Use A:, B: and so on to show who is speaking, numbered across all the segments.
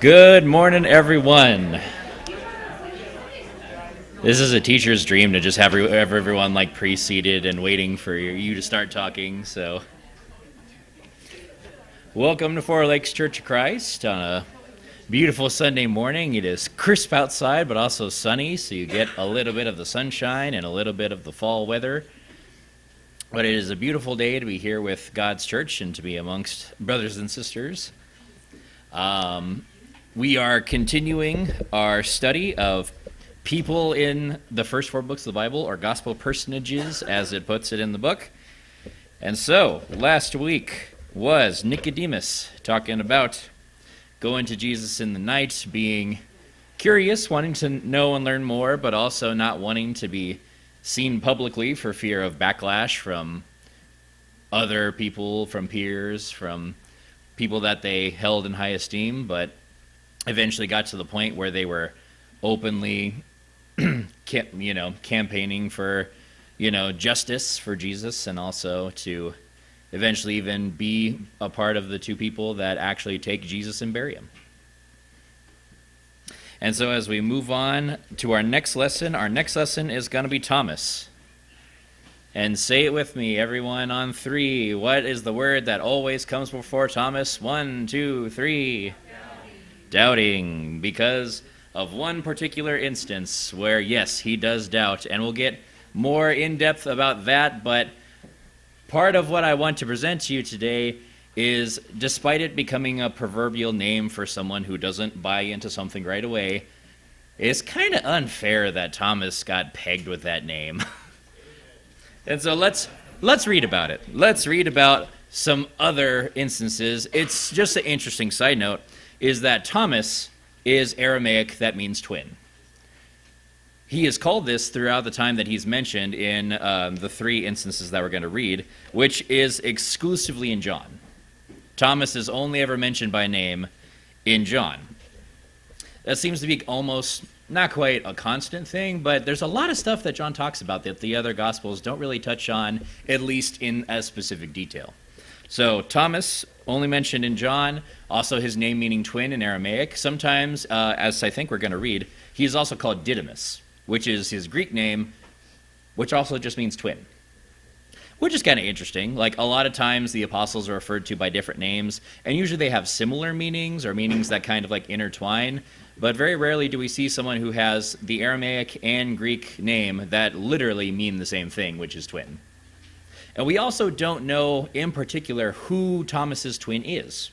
A: Good morning, everyone. This is a teacher's dream to just have everyone like pre-seated and waiting for you to start talking. So, welcome to Four Lakes Church of Christ on a beautiful Sunday morning. It is crisp outside, but also sunny, so you get a little bit of the sunshine and a little bit of the fall weather. But it is a beautiful day to be here with God's church and to be amongst brothers and sisters. We are continuing our study of people in the first four books of the Bible, or gospel personages, as it puts it in the book. And so, last week was Nicodemus talking about going to Jesus in the night, being curious, wanting to know and learn more, but also not wanting to be seen publicly for fear of backlash from other people, from peers, from people that they held in high esteem, but eventually got to the point where they were openly, campaigning for, justice for Jesus, and also to eventually even be a part of the two people that actually take Jesus and bury him. And so as we move on to our next lesson is going to be Thomas. And say it with me, everyone, on three. What is the word that always comes before Thomas? 1, 2, 3. Doubting, because of one particular instance where, yes, he does doubt, and we'll get more in-depth about that, but part of what I want to present to you today is, despite it becoming a proverbial name for someone who doesn't buy into something right away, it's kind of unfair that Thomas got pegged with that name. And so let's read about it. Let's read about some other instances. It's just an interesting side note, is that Thomas is Aramaic, that means twin. He is called this throughout the time that he's mentioned in the three instances that we're going to read, which is exclusively in John. Thomas is only ever mentioned by name in John. That seems to be almost not quite a constant thing, but there's a lot of stuff that John talks about that the other Gospels don't really touch on, at least in a specific detail. So Thomas, only mentioned in John, also his name meaning twin in Aramaic. Sometimes, as I think we're going to read, he is also called Didymus, which is his Greek name, which also just means twin. Which is kind of interesting. Like, a lot of times the apostles are referred to by different names, and usually they have similar meanings, or meanings that kind of like intertwine, but very rarely do we see someone who has the Aramaic and Greek name that literally mean the same thing, which is twin. And we also don't know in particular who Thomas's twin is.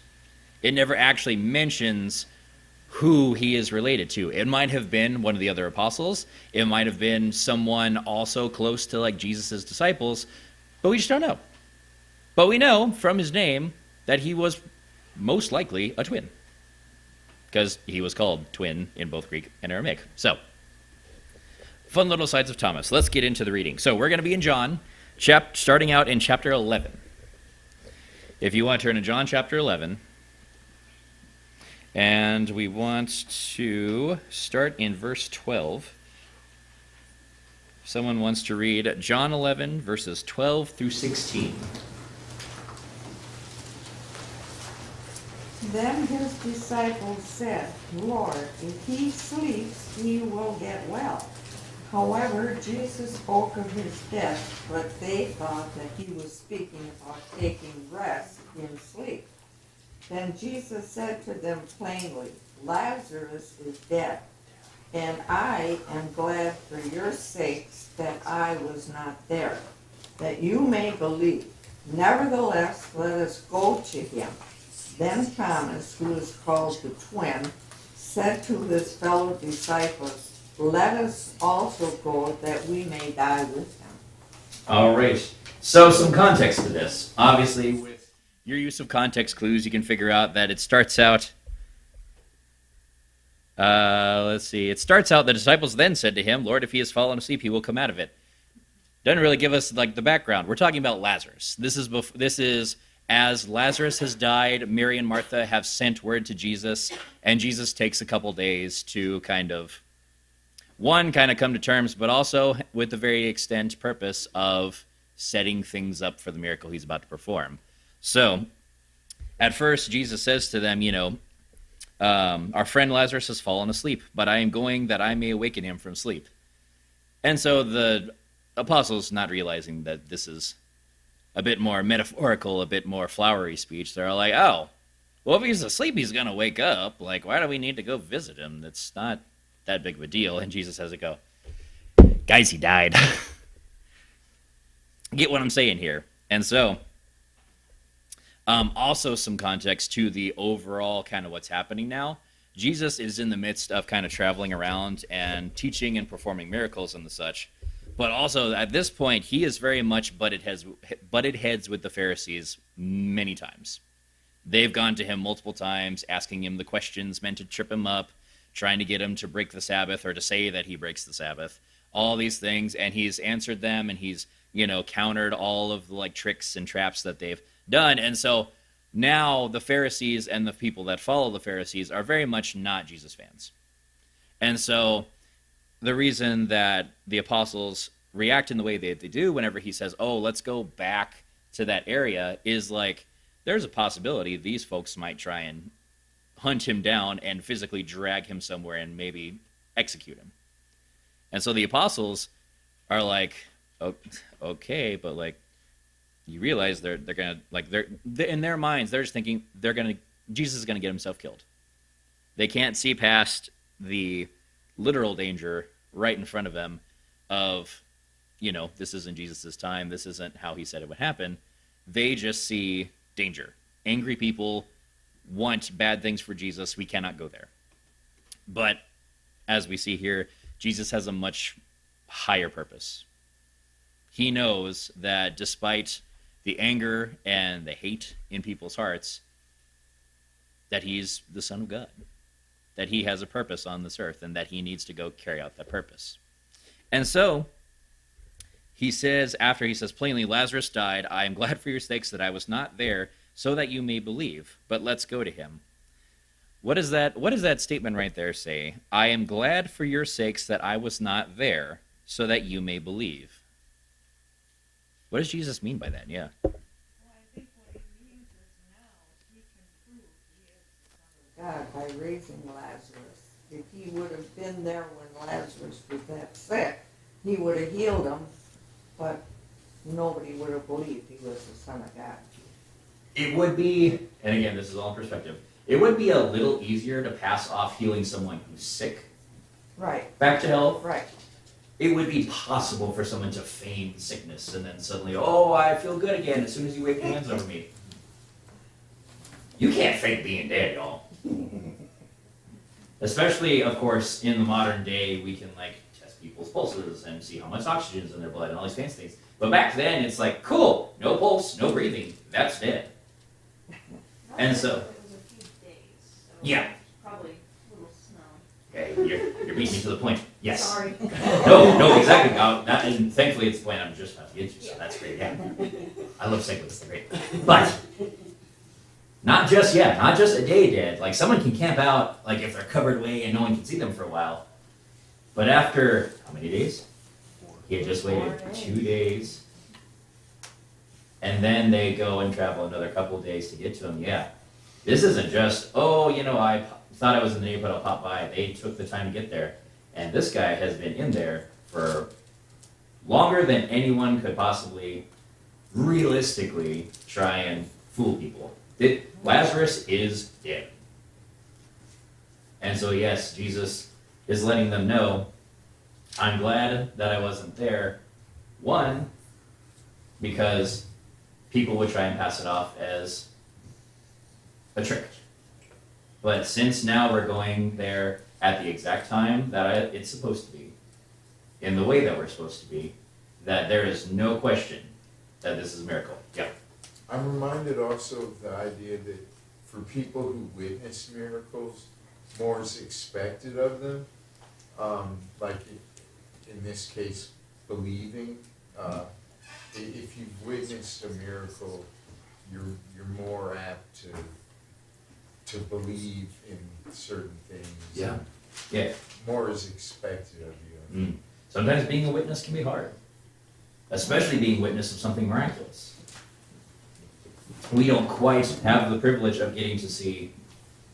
A: It never actually mentions who he is related to. It might have been one of the other apostles. It might have been someone also close to like Jesus' disciples, but we just don't know. But we know from his name that he was most likely a twin, because he was called twin in both Greek and Aramaic. So, fun little sides of Thomas. Let's get into the reading. So we're going to be in John, starting out in chapter 11. If you want to turn to John chapter 11, and we want to start in verse 12. Someone wants to read John 11, verses 12 through 16.
B: Then his disciples said, Lord, if he sleeps, he will get well. However, Jesus spoke of his death, but they thought that he was speaking about taking rest in sleep. Then Jesus said to them plainly, Lazarus is dead, and I am glad for your sakes that I was not there, that you may believe. Nevertheless, let us go to him. Then Thomas, who is called the twin, said to his fellow disciples, Let us also go that we may die with him.
A: All right. So some context to this. Obviously, with your use of context clues, you can figure out that it starts out... It starts out, the disciples then said to him, Lord, if he has fallen asleep, he will come out of it. Doesn't really give us like the background. We're talking about Lazarus. This is as Lazarus has died, Mary and Martha have sent word to Jesus, and Jesus takes a couple days to kind of come to terms, but also with the very extent purpose of setting things up for the miracle he's about to perform. So, at first, Jesus says to them, our friend Lazarus has fallen asleep, but I am going that I may awaken him from sleep. And so the apostles, not realizing that this is a bit more metaphorical, a bit more flowery speech, they're all like, oh, well, if he's asleep, he's going to wake up. Like, why do we need to go visit him? That's not that big of a deal. And Jesus has to go, guys, he died. Get what I'm saying here. And so, also some context to the overall kind of what's happening now. Jesus is in the midst of kind of traveling around and teaching and performing miracles and the such. But also, at this point, he is very much butted heads with the Pharisees many times. They've gone to him multiple times, asking him the questions meant to trip him up, trying to get him to break the Sabbath or to say that he breaks the Sabbath, all these things, and he's answered them, and he's, countered all of the, tricks and traps that they've done. And so now the Pharisees and the people that follow the Pharisees are very much not Jesus fans. And so the reason that the apostles react in the way they do whenever he says, oh, let's go back to that area, is there's a possibility these folks might try and hunt him down and physically drag him somewhere and maybe execute him. And so the apostles are like, oh, okay, but you realize they're gonna they're in their minds they're just thinking Jesus is gonna get himself killed. They can't see past the literal danger right in front of them of, this isn't Jesus' time, this isn't how he said it would happen. They just see danger. Angry people want bad things for Jesus. We cannot go there. But as we see here, Jesus has a much higher purpose. He knows that despite the anger and the hate in people's hearts, that he's the Son of God, that he has a purpose on this earth, and that he needs to go carry out that purpose. And so he says, after he says plainly, Lazarus died, I am glad for your sakes that I was not there, so that you may believe. But let's go to him. What does that statement right there say? I am glad for your sakes that I was not there, so that you may believe. What does Jesus mean by that? Yeah.
B: Well, I think what he means is now he can prove he is the Son of God by raising Lazarus. If he would have been there when Lazarus was that sick, he would have healed him, but nobody would have believed he was the Son of God.
A: It would be, and again, this is all in perspective, it would be a little easier to pass off healing someone who's sick
B: Right,
A: back to health.
B: right.
A: It would be possible for someone to feign sickness and then suddenly, oh, I feel good again as soon as you wave your hands over me. You can't fake being dead, y'all. Especially, of course, in the modern day, we can test people's pulses and see how much oxygen is in their blood and all these fancy things. But back then, it's cool, no pulse, no breathing, that's dead. And so,
C: it was a few days, so
A: yeah.
C: probably a little snow.
A: Okay, you're beating me to the point. Yes.
C: Sorry.
A: No, exactly. And thankfully, it's the point I'm just about to get to, so that's great. Yeah. I love segments, they're great. But not just a day dead. Someone can camp out, if they're covered away and no one can see them for a while. But after, how many days? He had just waited 2 days. And then they go and travel another couple of days to get to him. Yeah. This isn't just, I thought I was in the neighborhood, I'll pop by. They took the time to get there. And this guy has been in there for longer than anyone could possibly realistically try and fool people. Lazarus is dead. And so, yes, Jesus is letting them know, I'm glad that I wasn't there. One, because people would try and pass it off as a trick. But since now we're going there at the exact time that it's supposed to be, in the way that we're supposed to be, that there is no question that this is a miracle. Yeah.
D: I'm reminded also of the idea that for people who witness miracles, more is expected of them. In this case, believing. If you've witnessed a miracle, you're more apt to believe in certain things.
A: Yeah. Yeah.
D: More is expected of you.
A: Mm. Sometimes being a witness can be hard, especially being a witness of something miraculous. We don't quite have the privilege of getting to see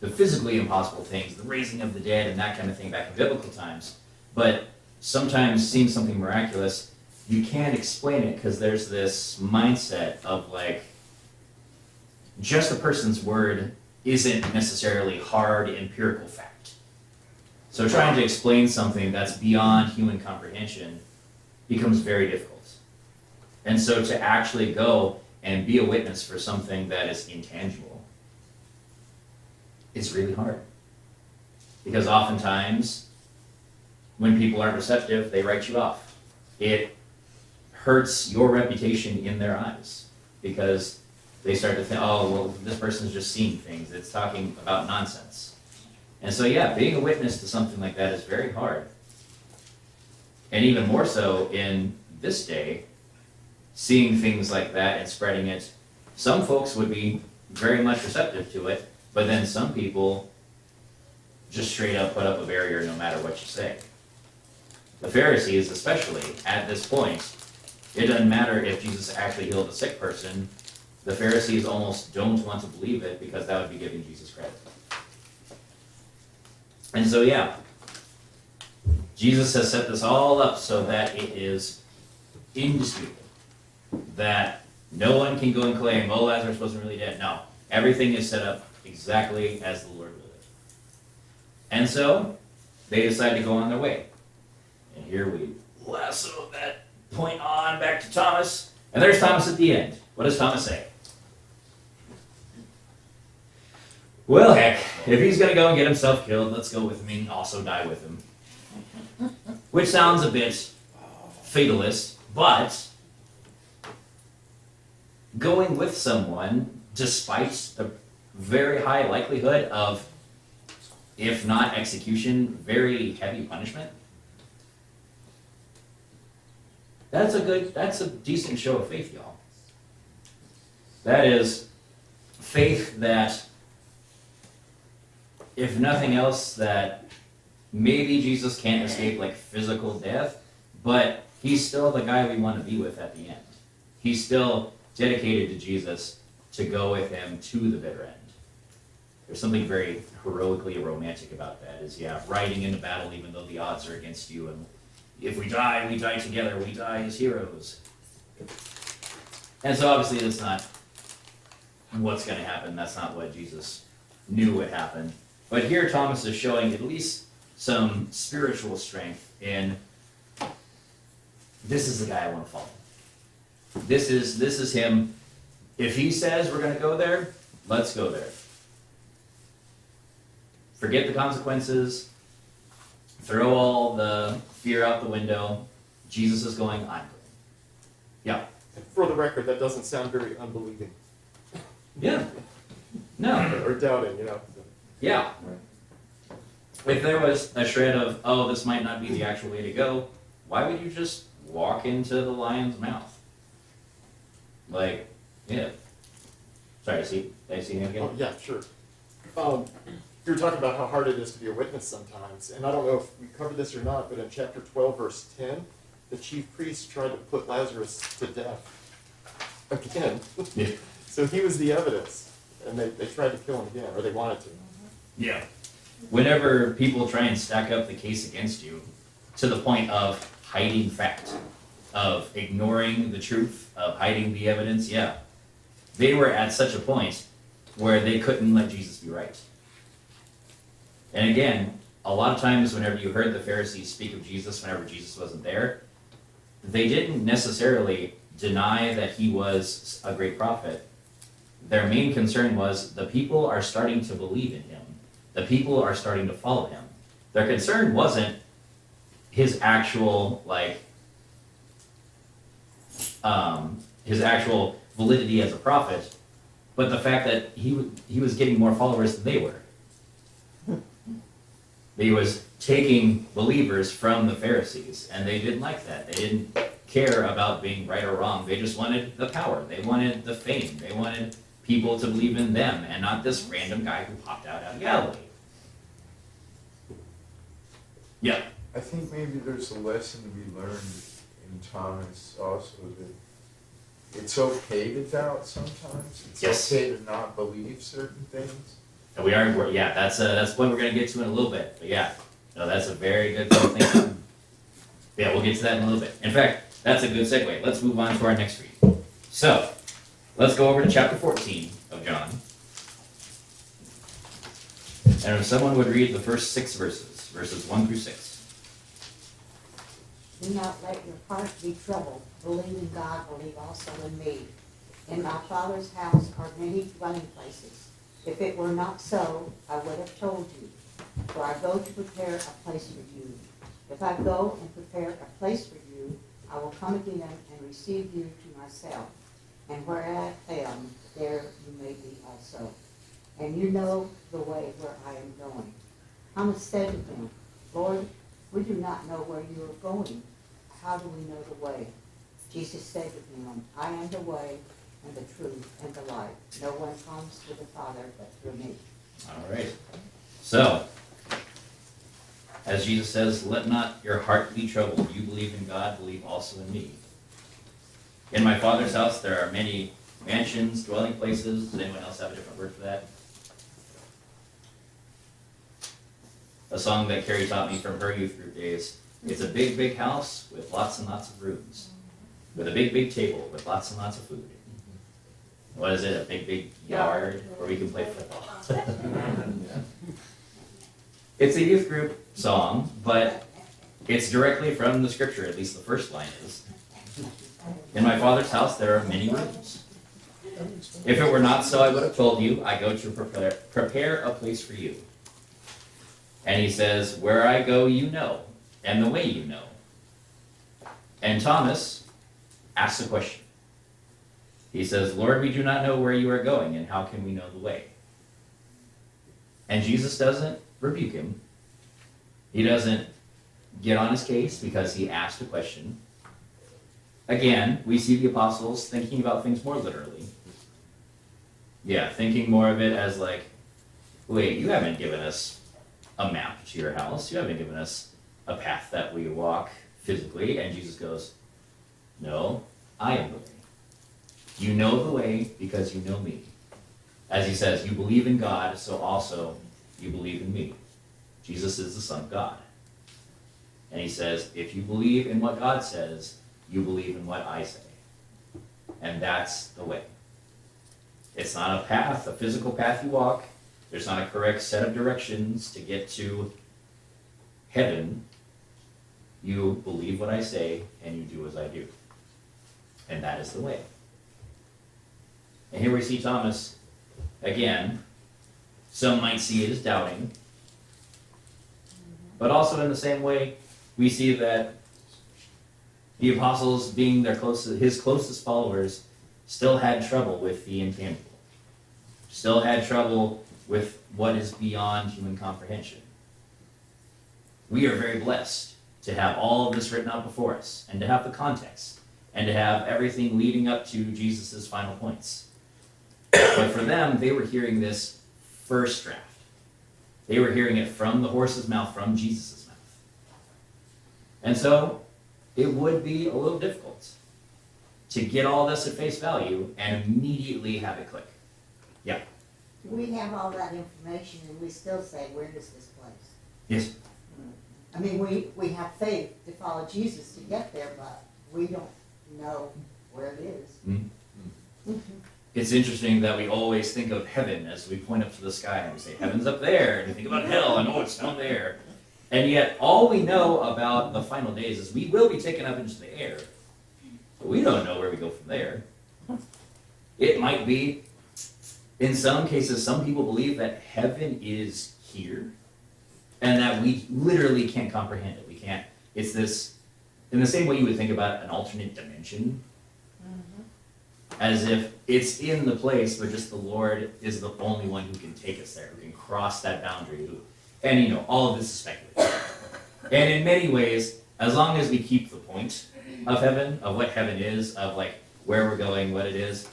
A: the physically impossible things, the raising of the dead and that kind of thing back in biblical times. But sometimes seeing something miraculous, you can't explain it because there's this mindset of like, just a person's word isn't necessarily hard empirical fact. So trying to explain something that's beyond human comprehension becomes very difficult. And so to actually go and be a witness for something that is intangible is really hard. Because oftentimes, when people aren't receptive, they write you off. It hurts your reputation in their eyes because they start to think, oh, well, this person's just seeing things. It's talking about nonsense. And so, yeah, being a witness to something like that is very hard. And even more so in this day, seeing things like that and spreading it. Some folks would be very much receptive to it, but then some people just straight up put up a barrier no matter what you say. The Pharisees, especially, at this point, it doesn't matter if Jesus actually healed a sick person, the Pharisees almost don't want to believe it because that would be giving Jesus credit. And so, yeah, Jesus has set this all up so that it is indisputable, that no one can go and claim, oh, Lazarus wasn't really dead. No, everything is set up exactly as the Lord willed it. And so, they decide to go on their way. And here we lasso that point on back to Thomas. And there's Thomas at the end. What does Thomas say? Well, heck, if he's going to go and get himself killed, let's go with him and also die with him. Which sounds a bit fatalist, but going with someone, despite the very high likelihood of, if not execution, very heavy punishment, that's a decent show of faith, y'all. That is faith that, if nothing else, that maybe Jesus can't escape like physical death, but he's still the guy we want to be with at the end. He's still dedicated to Jesus to go with him to the bitter end. There's something very heroically romantic about that, is, yeah, riding into battle even though the odds are against you, and if we die together, we die as heroes. And so obviously that's not what's going to happen. That's not what Jesus knew would happen. But here Thomas is showing at least some spiritual strength in, this is the guy I want to follow. This is him. If he says we're going to go there, let's go there. Forget the consequences. Throw all the fear out the window. Jesus is going, I'm going. Yeah.
E: For the record, that doesn't sound very unbelieving.
A: Yeah. No.
E: Or doubting, you know.
A: Yeah. If there was a shred of, oh, this might not be the actual way to go, why would you just walk into the lion's mouth? Like, yeah. Sorry, did I see him again?
E: Oh, yeah, sure. You were talking about how hard it is to be a witness sometimes, and I don't know if we covered this or not, but in chapter 12, verse 10, the chief priest tried to put Lazarus to death again.
A: Yeah.
E: So he was the evidence, and they tried to kill him again, or they wanted to.
A: Yeah. Whenever people try and stack up the case against you, to the point of hiding fact, of ignoring the truth, of hiding the evidence, yeah. They were at such a point where they couldn't let Jesus be right. And again, a lot of times whenever you heard the Pharisees speak of Jesus whenever Jesus wasn't there, they didn't necessarily deny that he was a great prophet. Their main concern was the people are starting to believe in him. The people are starting to follow him. Their concern wasn't his actual, his actual validity as a prophet, but the fact that he was getting more followers than they were. He was taking believers from the Pharisees, and they didn't like that. They didn't care about being right or wrong. They just wanted the power. They wanted the fame. They wanted people to believe in them, and not this random guy who popped out of Galilee. Yeah.
D: I think maybe there's a lesson to be learned in Thomas also, that it's okay to doubt sometimes. It's
A: Yes.
D: okay to not believe certain things.
A: And that's what we're going to get to in a little bit. But yeah, no, that's a very good thing. Yeah, we'll get to that in a little bit. In fact, that's a good segue. Let's move on to our next read. So, let's go over to chapter 14 of John. And if someone would read the first 6 verses, verses 1 through 6.
F: Do not let your heart be troubled. Believe in God, believe also in me. In my Father's house are many dwelling places. If it were not so, I would have told you. For I go to prepare a place for you. If I go and prepare a place for you, I will come again and receive you to myself. And where I am, there you may be also. And you know the way where I am going. Thomas said to him, Lord, we do not know where you are going. How do we know the way? Jesus said to him, I am the way and the truth and the life. No one comes to the Father but through me.
A: All right. So, as Jesus says, let not your heart be troubled. You believe in God, believe also in me. In my Father's house there are many mansions, dwelling places. Does anyone else have a different word for that? A song that Carrie taught me from her youth group days. It's a big, big house with lots and lots of rooms. With a big, big table with lots and lots of food. What is it? A big, big yard where we can play football. It's a youth group song, but it's directly from the scripture, at least the first line is. In my Father's house there are many rooms. If it were not so, I would have told you, I go to prepare a place for you. And he says, where I go you know, and the way you know. And Thomas asks a question. He says, Lord, we do not know where you are going, and how can we know the way? And Jesus doesn't rebuke him. He doesn't get on his case because he asked a question. Again, we see the apostles thinking about things more literally. Yeah, thinking more of it as like, wait, you haven't given us a map to your house. You haven't given us a path that we walk physically. And Jesus goes, no, I am the way. You know the way because you know me. As he says, you believe in God, so also you believe in me. Jesus is the Son of God. And he says, if you believe in what God says, you believe in what I say. And that's the way. It's not a path, a physical path you walk. There's not a correct set of directions to get to heaven. You believe what I say, and you do as I do. And that is the way. And here we see Thomas, again, some might see it as doubting. But also in the same way, we see that the apostles, being his closest followers, still had trouble with the intangible. Still had trouble with what is beyond human comprehension. We are very blessed to have all of this written out before us, and to have the context, and to have everything leading up to Jesus' final points. But for them, they were hearing this first draft. They were hearing it from the horse's mouth, from Jesus' mouth. And so, it would be a little difficult to get all this at face value and immediately have it click. Yeah.
F: We have all that information and we still say, where is this place?
A: Yes.
F: I mean, we have faith to follow Jesus to get there, but we don't know where it is.
A: Mm-hmm. It's interesting that we always think of heaven as we point up to the sky and we say, heaven's up there, and we think about hell, and oh, it's down there. And yet, all we know about the final days is we will be taken up into the air, but we don't know where we go from there. It might be, in some cases, some people believe that heaven is here, and that we literally can't comprehend it. We can't, it's this, in the same way you would think about an alternate dimension, as if it's in the place, but just the Lord is the only one who can take us there, who can cross that boundary. And you know, all of this is speculative. And in many ways, as long as we keep the point of heaven, of what heaven is, of like where we're going, what it is,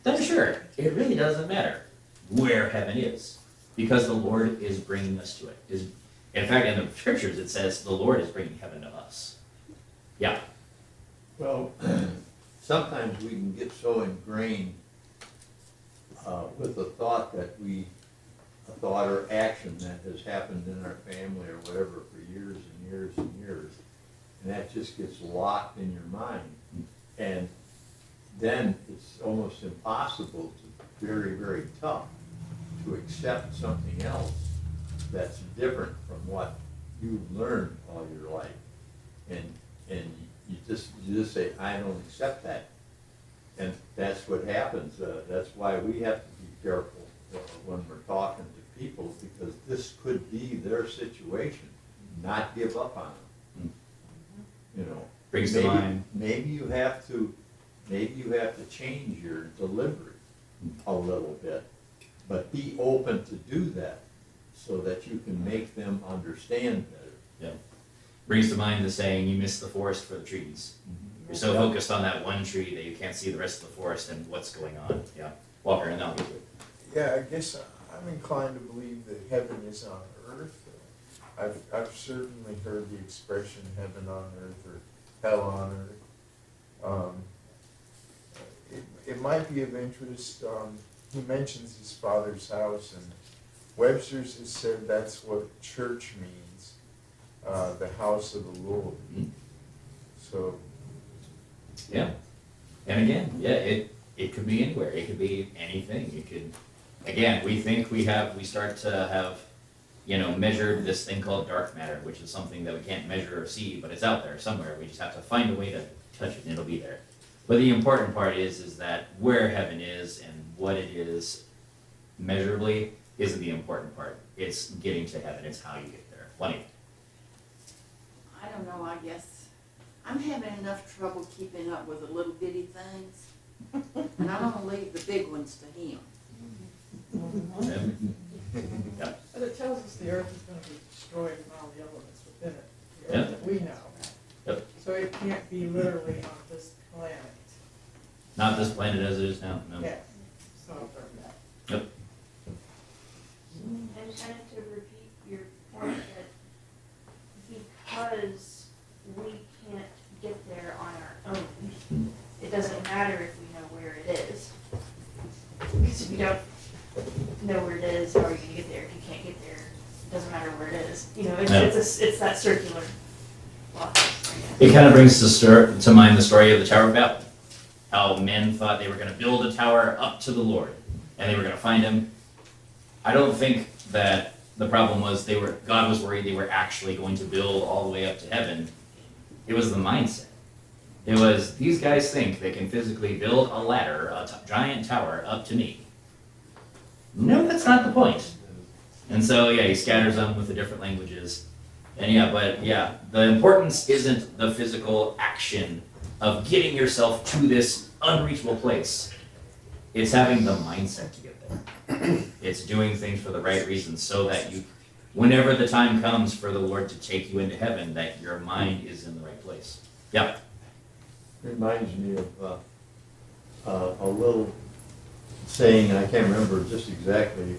A: then sure, it really doesn't matter where heaven is, because the Lord is bringing us to it. In fact, in the scriptures it says the Lord is bringing heaven to us. Yeah.
G: Well, sometimes we can get so ingrained with the thought that we thought or action that has happened in our family or whatever for years and years and years. And that just gets locked in your mind. And then it's almost impossible to, very, very tough to accept something else that's different from what you've learned all your life. And you just say, I don't accept that. And that's what happens. That's why we have to be careful when we're talking to people, because this could be their situation. Not give up on them. You know,
A: Brings to mind.
G: Maybe you have to change your delivery a little bit, but be open to do that so that you can make them understand better.
A: Yeah. Brings to mind the saying, you miss the forest for the trees. You're so focused on that one tree that you can't see the rest of the forest and what's going on. Yeah. Walker, and now you.
D: Yeah, I guess I'm inclined to believe that heaven is on earth. I've certainly heard the expression heaven on earth or hell on earth. It might be of interest. He mentions his father's house, and Webster's has said that's what church means, the house of the Lord. So.
A: Yeah. And again, yeah, it could be anywhere. It could be anything. It could, again, we think we start to have, measured this thing called dark matter, which is something that we can't measure or see, but it's out there somewhere. We just have to find a way to touch it and it'll be there. But the important part is that where heaven is and what it is measurably isn't the important part. It's getting to heaven. It's how you get there. Lonnie.
C: I don't know, I guess. I'm having enough trouble keeping up with the little bitty things. And I'm gonna leave the big ones to him.
A: Yeah.
H: But it tells us the earth is gonna be destroyed and all the elements within it, the
A: Yeah.
H: earth that we know.
A: Yep.
H: So it can't be literally on this planet.
A: Not this planet as it is now. No.
H: Yeah. So,
A: Yep.
C: And kind of to repeat your point that because we can't get there on our own, it doesn't matter if we know where it is. Because if you don't know where it is, how are you gonna get there? If you can't get there, it doesn't matter where it is. It's that circular process.
A: It kind of brings to mind the story of the Tower of Babel. How men thought they were going to build a tower up to the Lord, and they were going to find him. I don't think that the problem was God was worried they were actually going to build all the way up to heaven. It was the mindset. It was, these guys think they can physically build a ladder, giant tower up to me. No, that's not the point. And so, yeah, he scatters them with the different languages. And the importance isn't the physical action of getting yourself to this unreachable place. It's having the mindset to get there. It's doing things for the right reasons so that whenever the time comes for the Lord to take you into heaven, that your mind is in the right place. Yeah.
G: Reminds me of a little saying, and I can't remember just exactly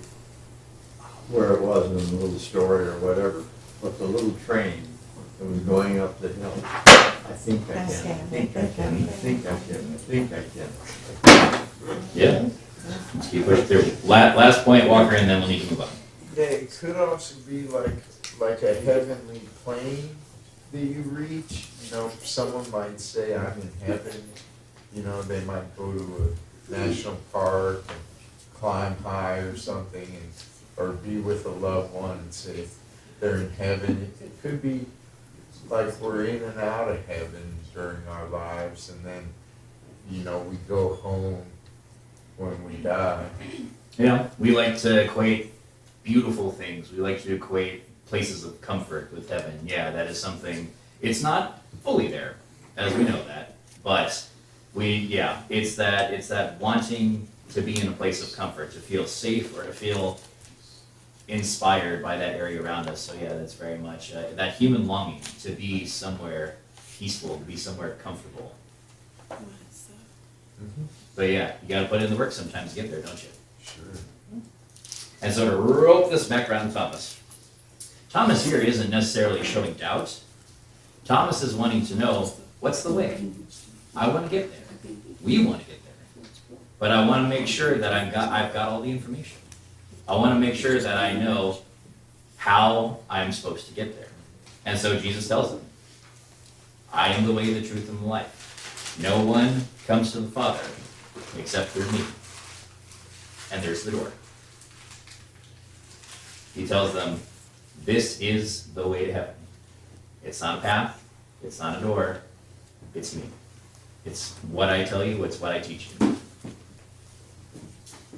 G: where it was in the little story or whatever, but the little train that was going up the hill. I think I can, I think I can, I think I can, I think I can.
A: Yeah. Let's keep pushing through. Last point, Walker, and then we'll need to move on.
D: Yeah, it could also be like a heavenly plane that you reach. Someone might say, I'm in heaven. They might go to a national park and climb high or something, or be with a loved one and say they're in heaven. It could be like we're in and out of heaven during our lives, and then, we go home when we die.
A: Yeah, we like to equate beautiful things. We like to equate places of comfort with heaven. Yeah, that is something. It's not fully there, as we know that, but it's that wanting to be in a place of comfort, to feel safe or to feel inspired by that area around us. So yeah, that's very much that human longing to be somewhere peaceful, to be somewhere comfortable. But yeah, you got to put in the work sometimes to get there, don't you?
D: Sure.
A: And so to rope this back around Thomas. Thomas here isn't necessarily showing doubt. Thomas is wanting to know, what's the way? I want to get there. We want to get there. But I want to make sure that I've got all the information. I want to make sure that I know how I'm supposed to get there. And so Jesus tells them, I am the way, the truth, and the life. No one comes to the Father except through me. And there's the door. He tells them, this is the way to heaven. It's not a path. It's not a door. It's me. It's what I tell you. It's what I teach you.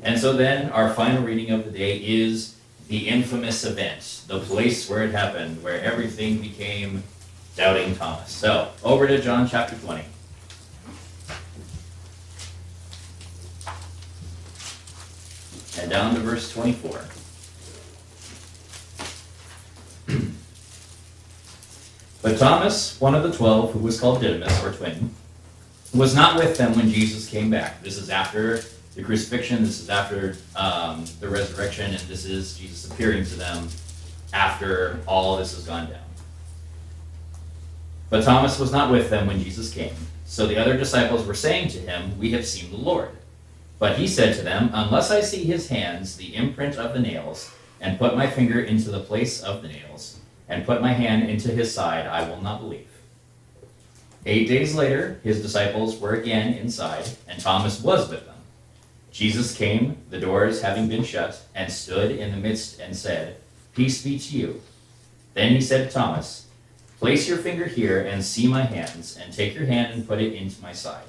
A: And so then our final reading of the day is the infamous event, the place where it happened, where everything became doubting Thomas. So over to John chapter 20. And down to verse 24. But Thomas, one of the 12, who was called Didymus, or twin, was not with them when Jesus came back. This is after the crucifixion, this is after the resurrection, and this is Jesus appearing to them after all this has gone down. But Thomas was not with them when Jesus came. So the other disciples were saying to him, we have seen the Lord. But he said to them, unless I see his hands, the imprint of the nails, and put my finger into the place of the nails, and put my hand into his side, I will not believe. 8 days later, his disciples were again inside, and Thomas was with them. Jesus came, the doors having been shut, and stood in the midst and said, peace be to you. Then he said to Thomas, place your finger here and see my hands, and take your hand and put it into my side.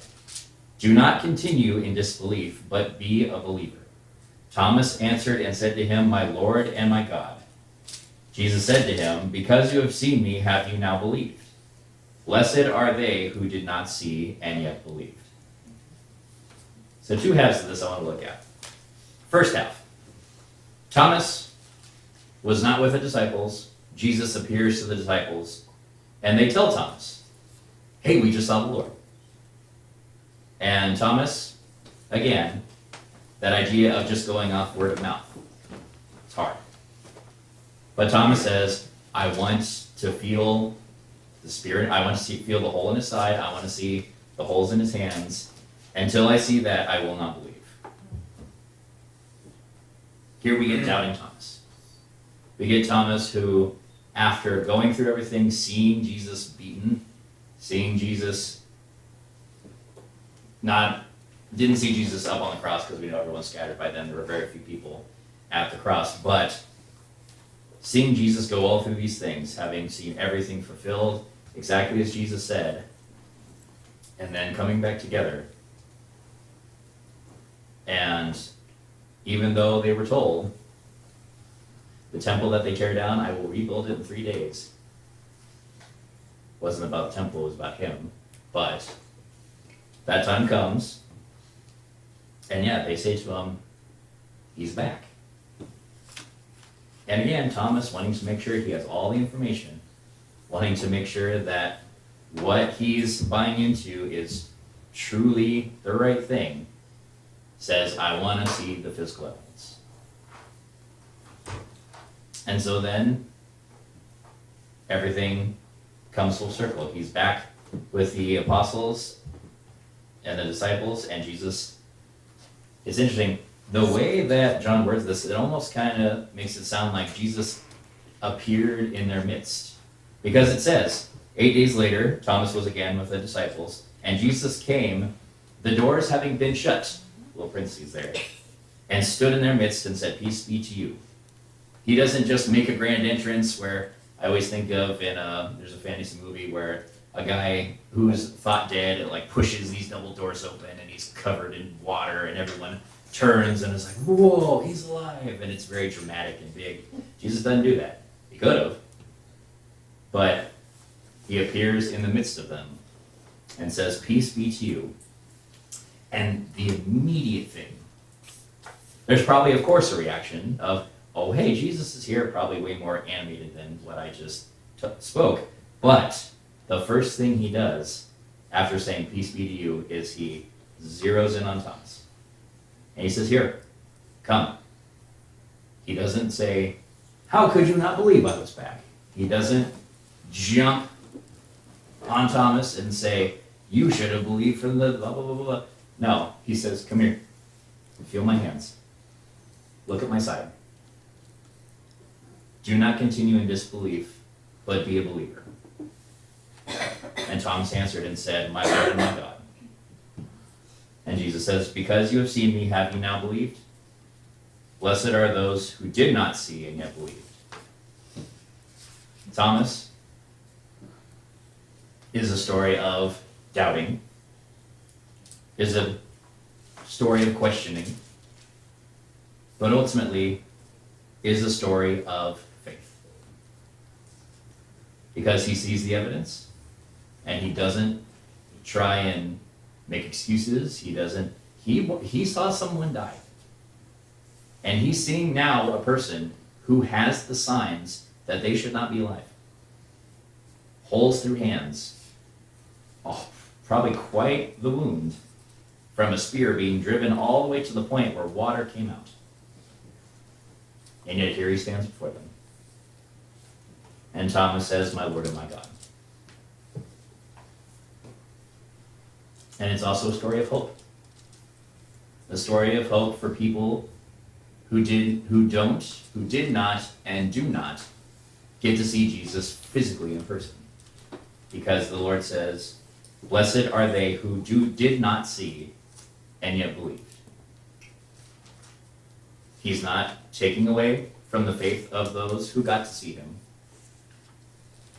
A: Do not continue in disbelief, but be a believer. Thomas answered and said to him, my Lord and my God. Jesus said to him, because you have seen me, have you now believed? Blessed are they who did not see and yet believed. So two halves of this I want to look at. First half. Thomas was not with the disciples. Jesus appears to the disciples, and they tell Thomas, hey, we just saw the Lord. And Thomas, again, that idea of just going off word of mouth. It's hard. But Thomas says, I want to feel the Spirit. I want to feel the hole in his side. I want to see the holes in his hands. Until I see that, I will not believe. Here we get doubting Thomas. We get Thomas who, after going through everything, seeing Jesus beaten, seeing Jesus didn't see Jesus up on the cross because we know everyone's scattered by then. There were very few people at the cross. But seeing Jesus go all through these things, having seen everything fulfilled exactly as Jesus said, and then coming back together. And even though they were told, the temple that they tear down, I will rebuild it in 3 days. It wasn't about the temple, it was about him. But that time comes, and yeah, they say to him, he's back. And again, Thomas wanting to make sure he has all the information, wanting to make sure that what he's buying into is truly the right thing, says, I want to see the physical evidence. And so then, everything comes full circle. He's back with the apostles and the disciples, and Jesus. It's interesting, the way that John words this, it almost kind of makes it sound like Jesus appeared in their midst. Because it says, 8 days later, Thomas was again with the disciples, and Jesus came, the doors having been shut, little parentheses there, and stood in their midst and said, peace be to you. He doesn't just make a grand entrance where I always think of there's a fantasy movie where a guy who's thought dead, like pushes these double doors open and he's covered in water and everyone turns and is like, whoa, he's alive. And it's very dramatic and big. Jesus doesn't do that. He could have. But he appears in the midst of them and says, peace be to you. And the immediate thing, there's probably, of course, a reaction of, oh, hey, Jesus is here, probably way more animated than what I just spoke. But the first thing he does after saying, peace be to you, is he zeroes in on Thomas. And he says, here, come. He doesn't say, how could you not believe I was back? He doesn't jump on Thomas and say, you should have believed from the blah, blah, blah, blah. No, he says, come here, feel my hands, look at my side, Do not continue in disbelief, but be a believer. And Thomas answered and said, My Lord and my God. And Jesus says, Because you have seen me, have you now believed? Blessed are those who did not see and yet believed. Thomas is a story of doubting, is a story of questioning, but ultimately is a story of faith. Because he sees the evidence, and he doesn't try and make excuses. He saw someone die. And he's seeing now a person who has the signs that they should not be alive. Holes through hands. Oh, probably quite the wound from a spear being driven all the way to the point where water came out. And yet here he stands before them. And Thomas says, My Lord and my God. And it's also a story of hope. A story of hope for people who did not, and do not get to see Jesus physically in person. Because the Lord says, Blessed are they who did not see and yet believed. He's not taking away from the faith of those who got to see him,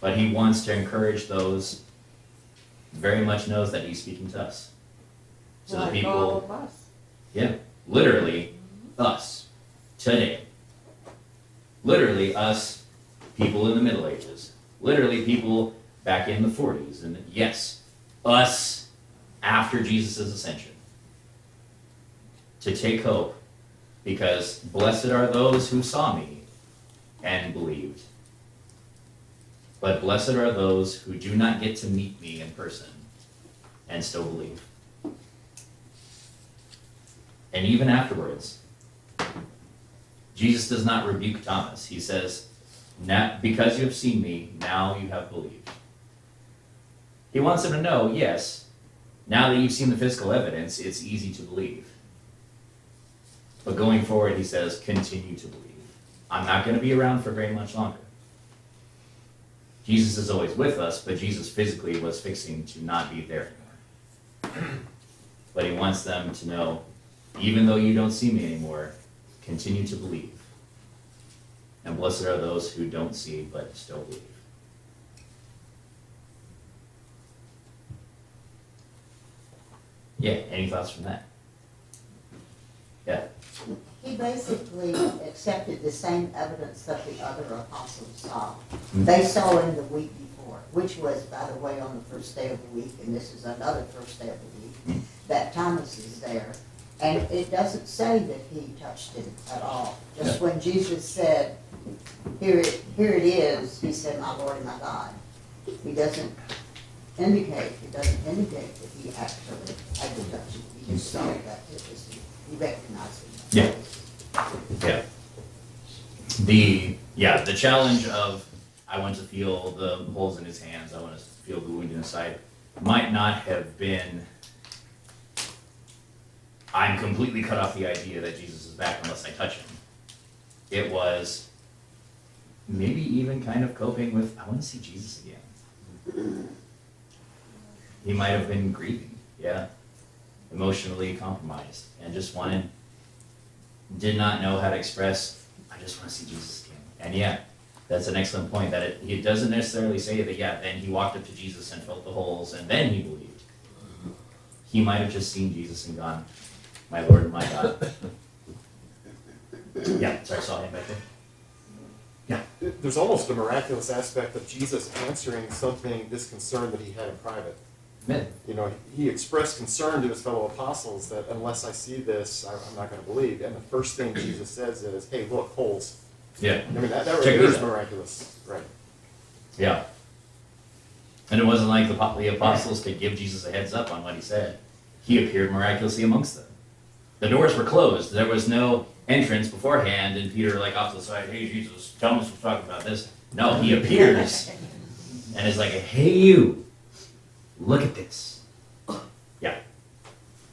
A: but he wants to encourage those, very much knows that he's speaking to us. So the
B: Like
A: people,
B: all of us.
A: yeah, literally us, today. Literally us, people in the Middle Ages. Literally people back in the 40s. And yes, us after Jesus' ascension. To take hope, because blessed are those who saw me and believed. But blessed are those who do not get to meet me in person and still believe. And even afterwards, Jesus does not rebuke Thomas. He says, because you have seen me, now you have believed. He wants him to know, yes, now that you've seen the physical evidence, it's easy to believe. But going forward, he says, continue to believe. I'm not going to be around for very much longer. Jesus is always with us, but Jesus physically was fixing to not be there anymore. But he wants them to know, even though you don't see me anymore, continue to believe. And blessed are those who don't see but still believe. Yeah, any thoughts from that? Yeah.
F: He basically accepted the same evidence that the other apostles saw. They saw him the week before, which was, by the way, on the first day of the week, and this is another first day of the week, that Thomas is there. And it doesn't say that he touched him at all. Just when Jesus said, here it is, he said, My Lord and my God. He doesn't indicate that he actually had to touch him. He just saw that he recognized him.
A: Yeah. Yeah. The challenge of I want to feel the holes in his hands, I want to feel the wound in his side, might not have been I'm completely cut off the idea that Jesus is back unless I touch him. It was maybe even kind of coping with, I want to see Jesus again. He might have been grieving, yeah, emotionally compromised, and just did not know how to express, I just want to see Jesus again. And yeah, that's an excellent point, that it doesn't necessarily say that, yeah, then he walked up to Jesus and felt the holes, and then he believed. He might have just seen Jesus and gone, My Lord and my God. Yeah, sorry, I saw him back there. Yeah.
E: There's almost a miraculous aspect of Jesus answering something, this concern that he had in private.
A: Amen.
E: You know, he expressed concern to his fellow apostles that unless I see this, I'm not going to believe. And the first thing Jesus says is, hey, look, holes.
A: Yeah.
E: I mean, that right
A: Check
E: there
A: this
E: is
A: out.
E: miraculous. Right.
A: Yeah. And it wasn't like the apostles could give Jesus a heads up on what he said. He appeared miraculously amongst them. The doors were closed. There was no entrance beforehand, and Peter, like, off to the side, hey, Jesus, Thomas was talking about this. No, he appears and is like, hey, you, look at this. Yeah.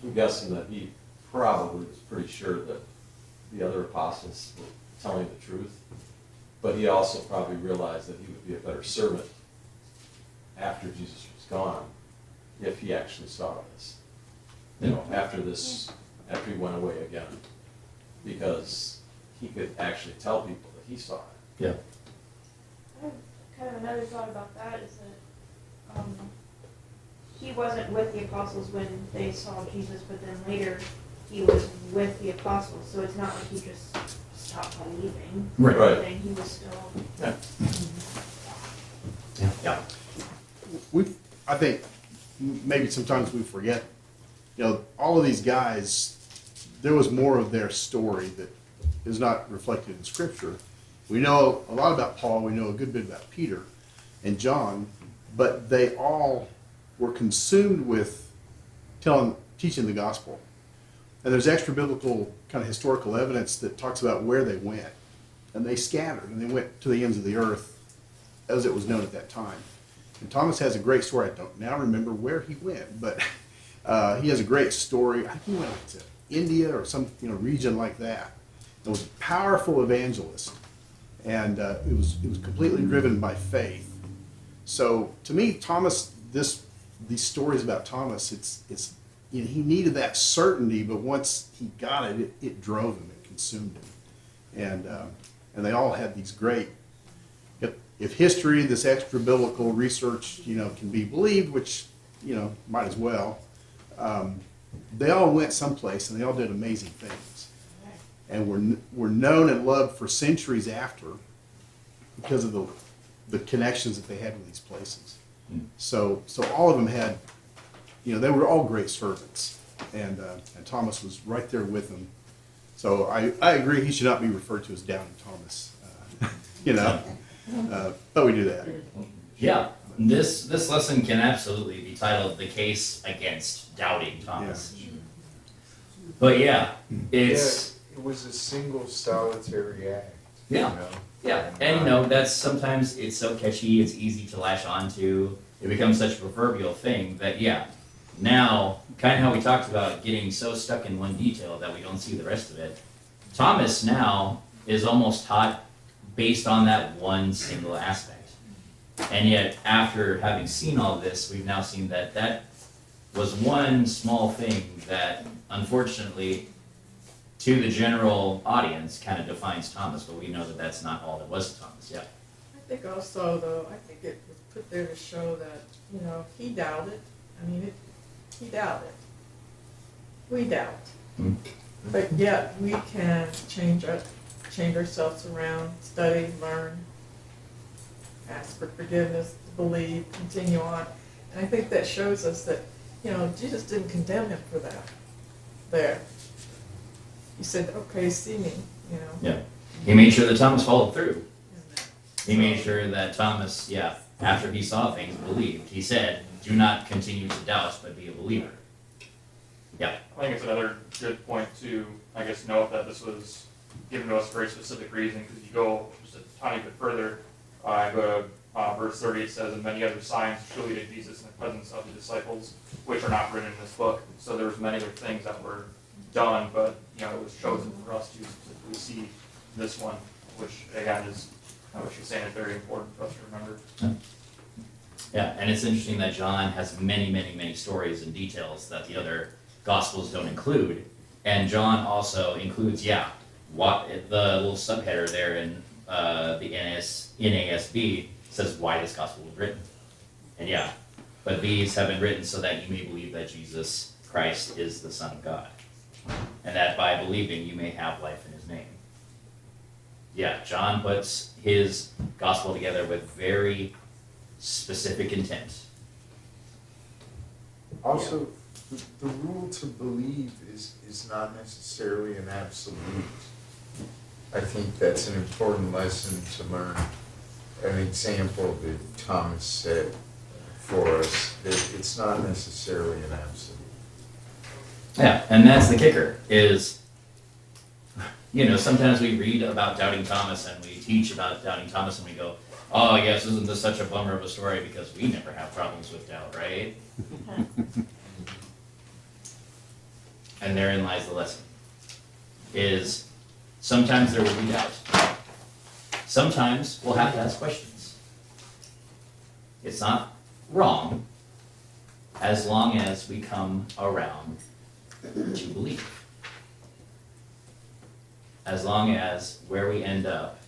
G: I'm guessing that he probably was pretty sure that the other apostles were telling the truth.
I: But he also probably realized that he would be a better servant after Jesus was gone, if he actually saw this. You know, after he went away again. Because he could actually tell people that he saw it.
A: Yeah.
C: Kind of another thought about that is that he wasn't with the apostles when they saw Jesus, but then later he was with the apostles. So it's not like he just stopped believing.
A: Right.
I: Right.
C: Everything. He was still.
A: Yeah.
J: I think maybe sometimes we forget, all of these guys, there was more of their story that is not reflected in Scripture. We know a lot about Paul, we know a good bit about Peter and John, but they all were consumed with teaching the gospel. And there's extra biblical kind of historical evidence that talks about where they went. And they scattered, and they went to the ends of the earth, as it was known at that time. And Thomas has a great story. I don't now remember where he went, but he has a great story. I think he went to India or some region like that. It was a powerful evangelist, and it was completely driven by faith. So to me, Thomas, these stories about Thomas, it's he needed that certainty, but once he got it, it drove him, it consumed him, and they all had these great. If history, this extra biblical research, can be believed, which might as well, they all went someplace and they all did amazing things, and were known and loved for centuries after because of the connections that they had with these places. So all of them had, they were all great servants, and Thomas was right there with them. So I agree he should not be referred to as Doubting Thomas, but we do that.
A: Yeah. This lesson can absolutely be titled "The Case Against Doubting Thomas."
D: Yeah.
A: But yeah, it's
D: It was a single solitary act.
A: Yeah.
D: You know?
A: yeah, and that's sometimes it's so catchy, it's easy to latch onto. It becomes such a proverbial thing that now kind of how we talked about getting so stuck in one detail that we don't see the rest of it. Thomas now is almost taught based on that one single aspect. And yet, after having seen all this, we've now seen that was one small thing that, unfortunately, to the general audience, kind of defines Thomas, but we know that that's not all there was to Thomas. Yeah.
H: I think also, though, I think it was put there to show that, he doubted. He doubted. We doubt.
A: Hmm.
H: But yet, we can change ourselves around, study, learn, ask for forgiveness, believe, continue on. And I think that shows us that, Jesus didn't condemn him for that. There. He said, okay, see me,
A: Yeah. He made sure that Thomas followed through.
H: And
A: He made sure that Thomas, after he saw things, believed. He said, do not continue to doubt, but be a believer. Yeah.
K: I think it's another good point to, note that this was given to us for a specific reason, because you go just a tiny bit further, go to verse 30, it says, and many other signs truly did Jesus in the presence of the disciples, which are not written in this book. So there was many other things that were done, but it was chosen for us to specifically see this one, which again is what she's saying is very important for us to remember.
A: Yeah, and it's interesting that John has many, many, many stories and details that the other Gospels don't include. And John also includes, what the little subheader there in the NASB says why this Gospel was written. And but these have been written so that you may believe that Jesus Christ is the Son of God. And that by believing you may have life in his name. John puts his Gospel together with very specific intent.
D: Also, the rule to believe is not necessarily an absolute. I think that's an important lesson to learn. An example that Thomas said for us, that it's not necessarily an absolute.
A: Yeah, and that's the kicker, is, sometimes we read about Doubting Thomas and we teach about Doubting Thomas and we go, oh yes, isn't this such a bummer of a story because we never have problems with doubt, right? And therein lies the lesson, is sometimes there will be doubt. sometimes we'll have to ask questions. It's not wrong as long as we come around to believe. As long as where we end up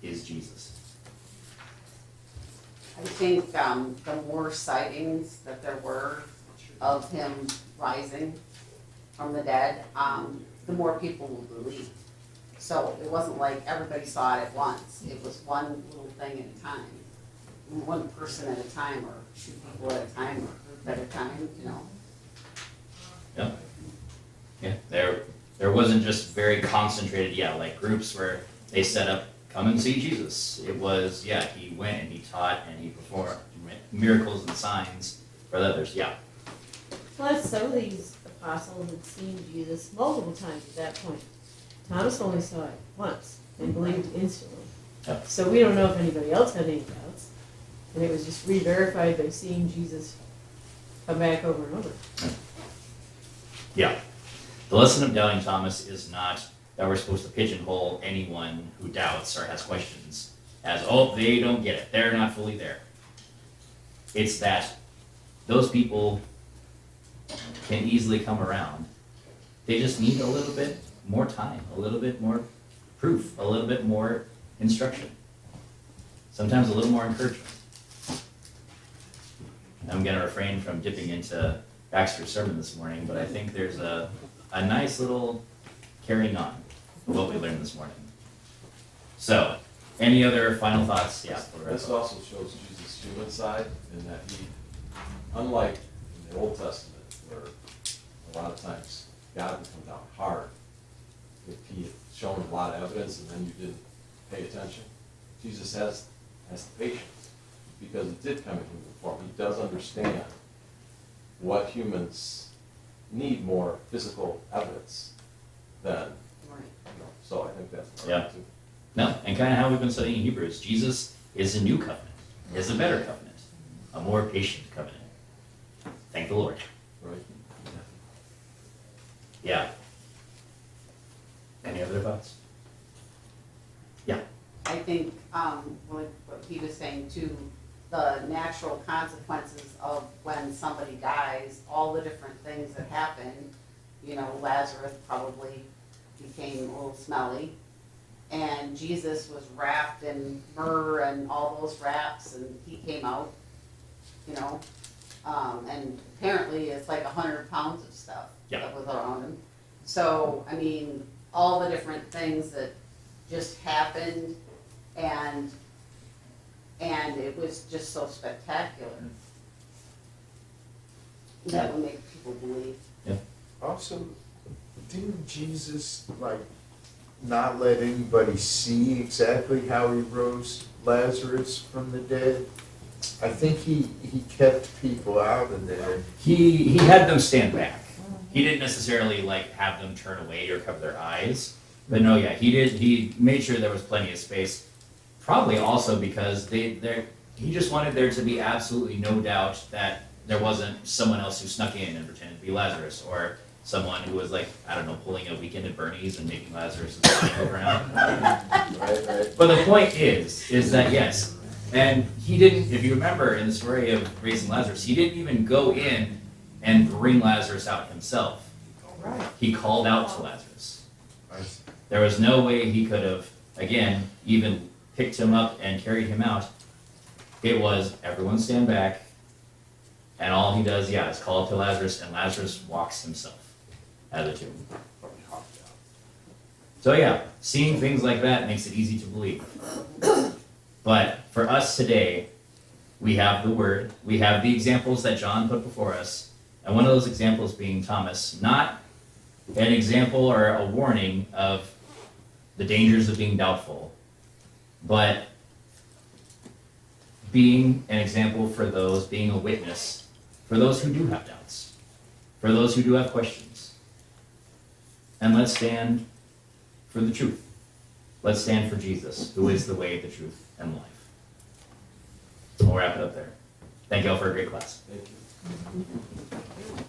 A: is Jesus.
F: I think the more sightings that there were of him rising from the dead, the more people will believe. So it wasn't like everybody saw it at once. It was one little thing at a time, one person at a time, or two people at a time, or a group at a time, you know.
A: Yep. Yeah, there wasn't just very concentrated, like groups where they set up, come and see Jesus. It was, he went and he taught and he performed miracles and signs for the others,
L: Plus, some of these apostles had seen Jesus multiple times at that point. Thomas only saw it once and believed instantly.
A: Yep.
L: So we don't know if anybody else had any doubts. And it was just re-verified by seeing Jesus come back over and over.
A: Yeah. The lesson of doubting Thomas is not that we're supposed to pigeonhole anyone who doubts or has questions as, they don't get it. They're not fully there. It's that those people can easily come around. They just need a little bit more time, a little bit more proof, a little bit more instruction. Sometimes a little more encouragement. I'm going to refrain from dipping into Baxter's sermon this morning, but I think there's a nice little carrying on of what we learned this morning. So, any other final thoughts? Yeah.
I: This also shows Jesus' human side in that he, unlike in the Old Testament, where a lot of times God would come down hard if he had shown a lot of evidence and then you didn't pay attention. Jesus has the patience because it did come in human form. He does understand what humans need more physical evidence than, so I think that's part too.
A: No, and kind of how we've been studying Hebrews. Jesus is a new covenant, is a better covenant, a more patient covenant. Thank the Lord.
I: Right.
A: Yeah. Any other thoughts? Yeah.
F: I think, what he was saying too, the natural consequences of when somebody dies, all the different things that happen, Lazarus probably became a little smelly, and Jesus was wrapped in myrrh and all those wraps, and he came out, and apparently it's like 100 pounds of stuff that was around him. So, I mean, all the different things that just happened, and it was just so spectacular. That would make people believe.
D: Also, didn't Jesus, not let anybody see exactly how he rose Lazarus from the dead? I think he kept people out of there.
A: He had them stand back. He didn't necessarily have them turn away or cover their eyes. But no, he did. He made sure there was plenty of space. Probably also because he just wanted there to be absolutely no doubt that there wasn't someone else who snuck in and pretended to be Lazarus, or someone who was pulling a Weekend at Bernie's and making Lazarus lying around.
D: Right.
A: But the point is that yes, and he didn't. If you remember in the story of raising Lazarus, he didn't even go in and bring Lazarus out himself. He called out to Lazarus. There was no way he could have, again, even picked him up and carried him out. It was everyone stand back, and all he does, is call up to Lazarus, and Lazarus walks himself out of the tomb. So seeing things like that makes it easy to believe. But for us today, we have the Word, we have the examples that John put before us, and one of those examples being Thomas, not an example or a warning of the dangers of being doubtful, but being an example for those, being a witness for those who do have doubts, for those who do have questions. And let's stand for the truth. Let's stand for Jesus, who is the way, the truth, and life. We'll wrap it up there. Thank you all for a great class.
I: Thank you.